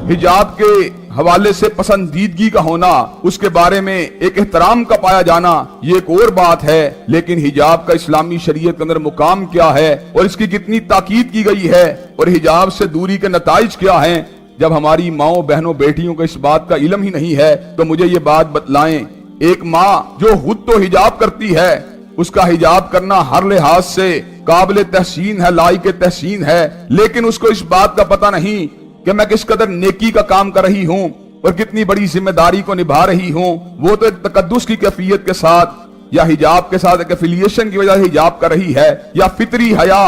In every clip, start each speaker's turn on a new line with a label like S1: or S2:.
S1: हिजाब के हवाले से पसंदीदगी का होना, उसके बारे में एक एहतराम का पाया जाना, ये एक और बात है। लेकिन हिजाब का इस्लामी शरीयत के अंदर मुकाम क्या है और इसकी कितनी ताकीद की गई है और हिजाब से दूरी के नताइज क्या हैं, जब हमारी माओ बहनों बेटियों को इस बात का इल्म ही नहीं है, तो मुझे ये बात बतलाएं। एक माँ जो खुद तो हिजाब करती है, उसका हिजाब करना हर लिहाज से काबिल तहसीन है, लायक तहसीन है, लेकिन उसको इस बात का पता नहीं कि मैं किस कदर नेकी का काम कर रही हूँ और कितनी बड़ी जिम्मेदारी को निभा रही हूँ। वो तो एक तकद्दुस की कैफियत के साथ या हिजाब के साथ एक एफिलिएशन की वजह से हिजाब कर रही है, या फितरी हया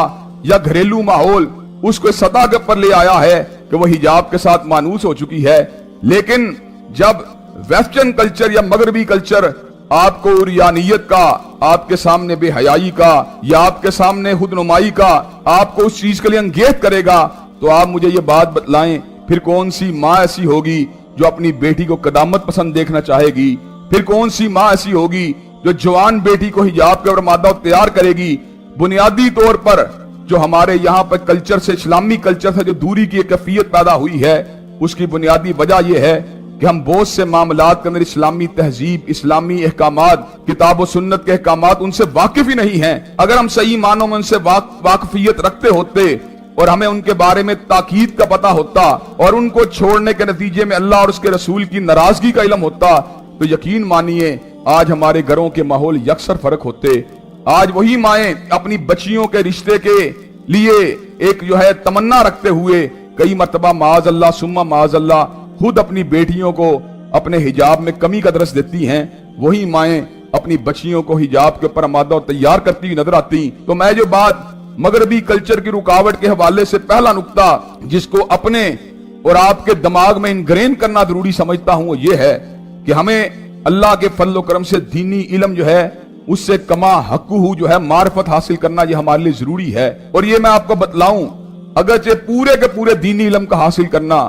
S1: या घरेलू माहौल उसको सतह के ऊपर ले आया है कि वो हिजाब के साथ मानूस हो चुकी है। लेकिन जब वेस्टर्न कल्चर या मगरबी कल्चर आपको उरियानियत का, आपके सामने बेहयाई का या आपके सामने खुदनुमाई का आपको उस चीज के लिए अंगेज करेगा, तो आप मुझे ये बात बतलाएं, फिर कौन सी माँ ऐसी होगी जो अपनी बेटी को कदामत पसंद देखना चाहेगी? फिर कौन सी माँ ऐसी होगी जो जवान बेटी को हिजाब के मादा तैयार करेगी? बुनियादी तौर पर जो हमारे यहाँ पर कल्चर से, इस्लामी कल्चर से जो दूरी की एक कैफियत पैदा हुई है, उसकी बुनियादी वजह यह है कि हम बहुत से मामलात के अंदर इस्लामी तहजीब, इस्लामी अहकामात, किताब और सुन्नत के अहकामात उनसे वाकिफ ही नहीं हैं। अगर हम सही मानों में उनसे वाकफियत रखते होते और हमें उनके बारे में ताकीद का पता होता और उनको छोड़ने के नतीजे में अल्लाह और उसके रसूल की नाराजगी का इल्म होता, तो यकीन मानिए आज हमारे घरों के माहौल यकसर फर्क होते। आज वही माएं अपनी बच्चियों के रिश्ते के लिए एक जो है तमन्ना रखते हुए कई मर्तबा माज अल्लाह सुम्मा माज अल्लाह खुद अपनी बेटियों को अपने हिजाब में कमी का दरस देती हैं। वही माएं अपनी बच्चियों को हिजाब के ऊपर आमादा और तैयार करती हुई नजर आती। तो मैं जो बात मगरबी कल्चर की रुकावट के हवाले से पहला नुक्ता जिसको अपने और आपके दिमाग में इनग्रेन करना जरूरी समझता हूं, वो ये है कि हमें अल्लाह के फजल करम से दीनी इल्म जो है उससे कमा हक़्क़ुहु जो है मारिफत हासिल करना, ये हमारे लिए जरूरी है। और ये मैं आपको बतलाऊं, अगरचे पूरे के पूरे दीनी इल्म का हासिल करना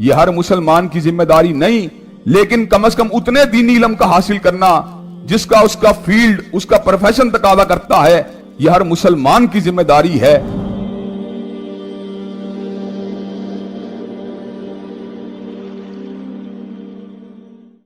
S1: ये हर मुसलमान की जिम्मेदारी नहीं, लेकिन कम से कम उतने दीनी इल्म का हासिल करना जिसका उसका फील्ड, उसका प्रोफेशन तकादा करता है, यह हर मुसलमान की जिम्मेदारी है।